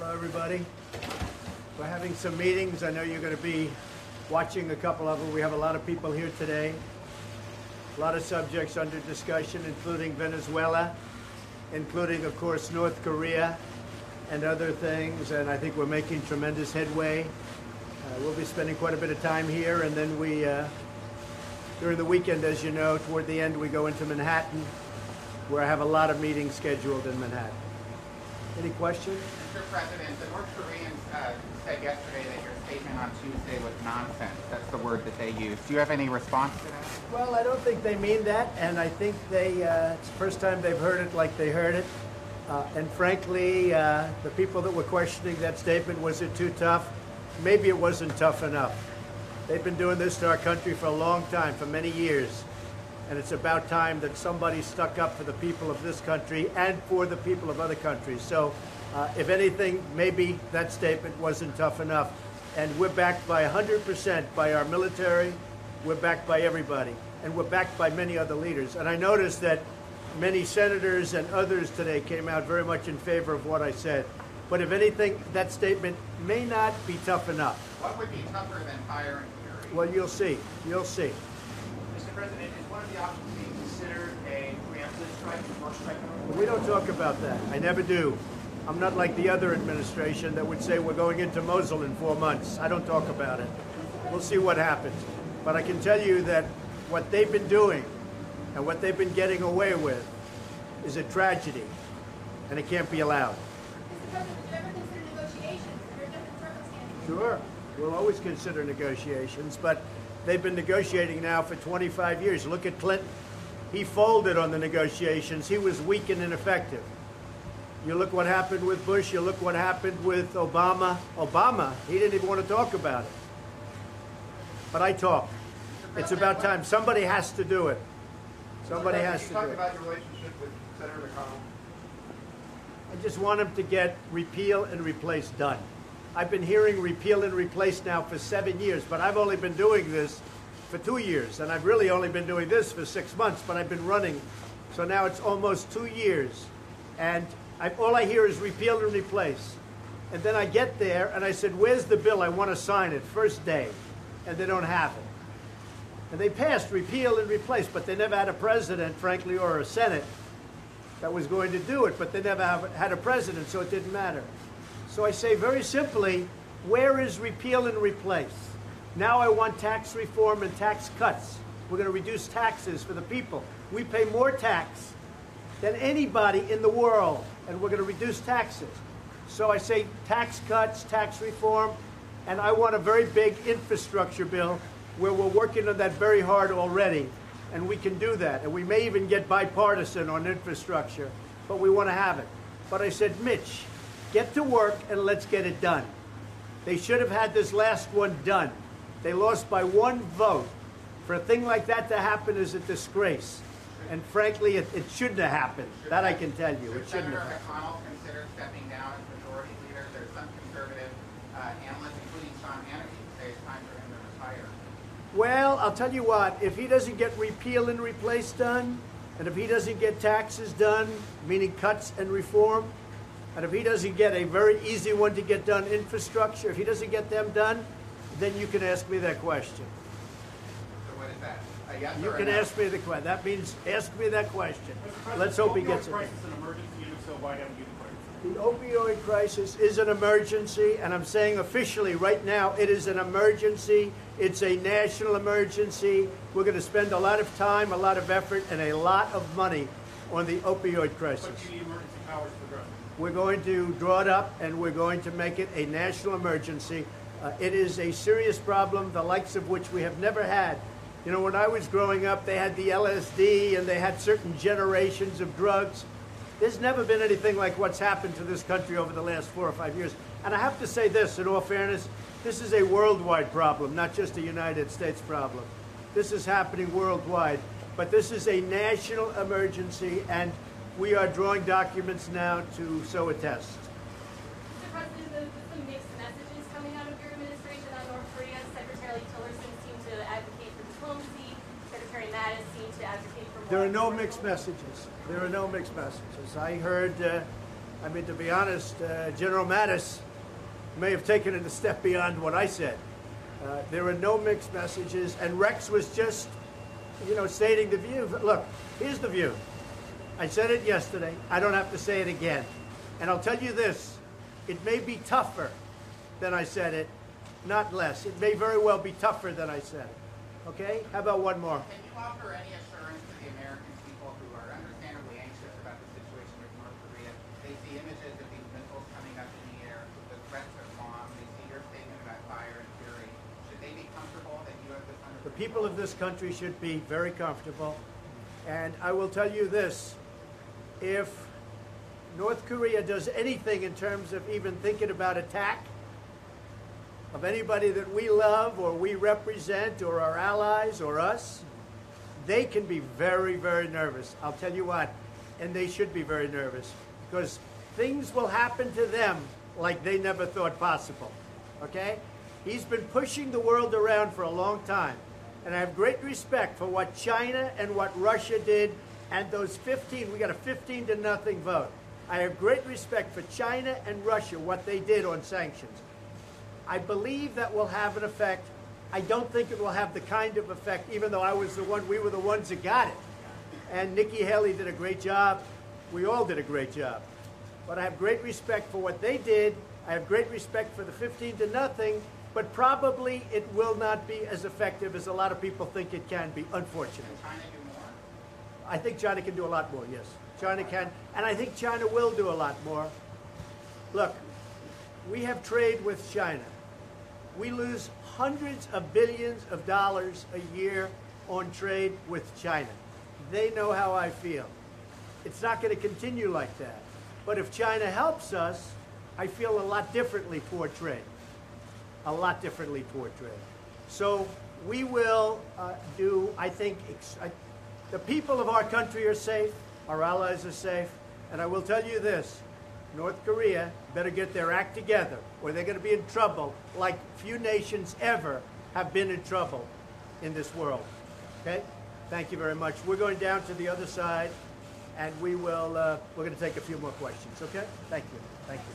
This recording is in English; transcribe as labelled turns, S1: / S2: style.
S1: Hello, everybody. We're having some meetings. I know you're going to be watching a couple of them. We have a lot of people here today. A lot of subjects under discussion, including Venezuela, including, of course, North Korea and other things. And I think we're making tremendous headway. We'll be spending quite a bit of time here. And then we, during the weekend, as you know, toward the end, we go into Manhattan, where I have a lot of meetings scheduled in Manhattan. Any questions?
S2: Mr. President, the North Koreans said yesterday that your statement on Tuesday was nonsense. That's the word that they used. Do you have any response to that?
S1: Well, I don't think they mean that, and I think it's the first time they've heard it like they heard it. And frankly, the people that were questioning that statement, was it too tough? Maybe it wasn't tough enough. They've been doing this to our country for a long time, for many years. And it's about time that somebody stuck up for the people of this country and for the people of other countries. So, if anything, maybe that statement wasn't tough enough. And we're backed by 100% by our military. We're backed by everybody. And we're backed by many other leaders. And I noticed that many senators and others today came out very much in favor of what I said. But if anything, that statement may not be tough enough.
S2: What would be tougher than fire and fury?
S1: Well, you'll see. You'll see.
S3: Mr. President, is one of the options being considered a preemptive strike or strike?
S1: We don't talk about that. I never do. I'm not like the other administration that would say we're going into Mosul in 4 months. I don't talk about it. We'll see what happens. But I can tell you that what they've been doing and what they've been getting away with is a tragedy, and it can't be allowed.
S4: Mr. President, did you ever consider negotiations under different circumstances?
S1: Sure. We'll always consider negotiations, but they've been negotiating now for 25 years. Look at Clinton. He folded on the negotiations. He was weak and ineffective. You look what happened with Bush. You look what happened with Obama. Obama, he didn't even want to talk about it. But I talk. It's about time. Somebody has to do it. Somebody has to do it.
S3: You talked about your relationship with Senator McConnell.
S1: I just want him to get repeal and replace done. I've been hearing repeal and replace now for 7 years, but I've only been doing this for 2 years, and I've really only been doing this for 6 months, but I've been running. So now it's almost 2 years, and all I hear is repeal and replace. And then I get there, and I said, where's the bill? I want to sign it, first day. And they don't have it. And they passed repeal and replace, but they never had a president, frankly, or a Senate that was going to do it, but they never had a president, so it didn't matter. So I say very simply, where is repeal and replace? Now I want tax reform and tax cuts. We're going to reduce taxes for the people. We pay more tax than anybody in the world, and we're going to reduce taxes. So I say tax cuts, tax reform, and I want a very big infrastructure bill where we're working on that very hard already, and we can do that. And we may even get bipartisan on infrastructure, but we want to have it. But I said, Mitch, get to work and let's get it done. They should have had this last one done. They lost by 1 vote. For a thing like that to happen is a disgrace. And frankly, it shouldn't have happened. That I can tell you. It shouldn't have happened.
S2: Senator McConnell consider stepping down as majority leader? There's some conservative analysts, including Sean Hannity, who say it's time for him to retire.
S1: Well, I'll tell you what. If he doesn't get repeal and replace done, and if he doesn't get taxes done, meaning cuts and reform, and if he doesn't get a very easy one to get done, infrastructure, if he doesn't get them done, then you can ask me that question.
S2: So what is that? A yes
S1: You
S2: or a
S1: can
S2: no?
S1: ask me the question. That means ask me that question. Let's hope he gets it.
S3: Opioid crisis is an emergency, and if so, why haven't you declared it?
S1: The opioid crisis is an emergency, and I'm saying officially right now it is an emergency. It's a national emergency. We're going to spend a lot of time, a lot of effort, and a lot of money on the opioid crisis.
S3: But you need emergency powers to address it.
S1: We're going to draw it up, and we're going to make it a national emergency. It is a serious problem, the likes of which we have never had. You know, when I was growing up, they had the LSD, and they had certain generations of drugs. There's never been anything like what's happened to this country over the last 4 or 5 years. And I have to say this, in all fairness, this is a worldwide problem, not just a United States problem. This is happening worldwide. But this is a national emergency, and we are drawing documents now to so attest.
S4: Mr. President, there's some mixed messages coming out of your administration on North Korea. Secretary Tillerson seemed to advocate for diplomacy. Secretary Mattis seemed to advocate for more.
S1: There are no mixed messages. There are no mixed messages. I heard I mean, to be honest, General Mattis may have taken it a step beyond what I said. There are no mixed messages, and Rex was just, stating the view. Look, here's the view. I said it yesterday. I don't have to say it again. And I'll tell you this, it may be tougher than I said it, not less. It may very well be tougher than I said it. Okay? How about one more?
S2: Can you offer any assurance to the American people who are understandably anxious about the situation with North Korea? They see images of these missiles coming up in the air, the threats of bombs, they see your statement about fire and fury. Should they be comfortable that you have this under
S1: The people of this country should be very comfortable. And I will tell you this, if North Korea does anything in terms of even thinking about attack of anybody that we love or we represent or our allies or us, they can be very, very nervous. I'll tell you what, and they should be very nervous because things will happen to them like they never thought possible, okay? He's been pushing the world around for a long time, and I have great respect for what China and what Russia did and those 15, we got a 15-0 vote. I have great respect for China and Russia, what they did on sanctions. I believe that will have an effect. I don't think it will have the kind of effect, even though we were the ones that got it. And Nikki Haley did a great job. We all did a great job. But I have great respect for what they did. I have great respect for the 15-0, but probably it will not be as effective as a lot of people think it can be, unfortunately.
S2: Can China do more?
S1: I think China can do a lot more, yes. China can, and I think China will do a lot more. Look, we have trade with China. We lose hundreds of billions of dollars a year on trade with China. They know how I feel. It's not going to continue like that. But if China helps us, I feel a lot differently toward trade. A lot differently toward trade. So we will I think, the people of our country are safe, our allies are safe, and I will tell you this, North Korea better get their act together or they're going to be in trouble like few nations ever have been in trouble in this world. Okay? Thank you very much. We're going down to the other side and we're going to take a few more questions. Okay? Thank you. Thank you.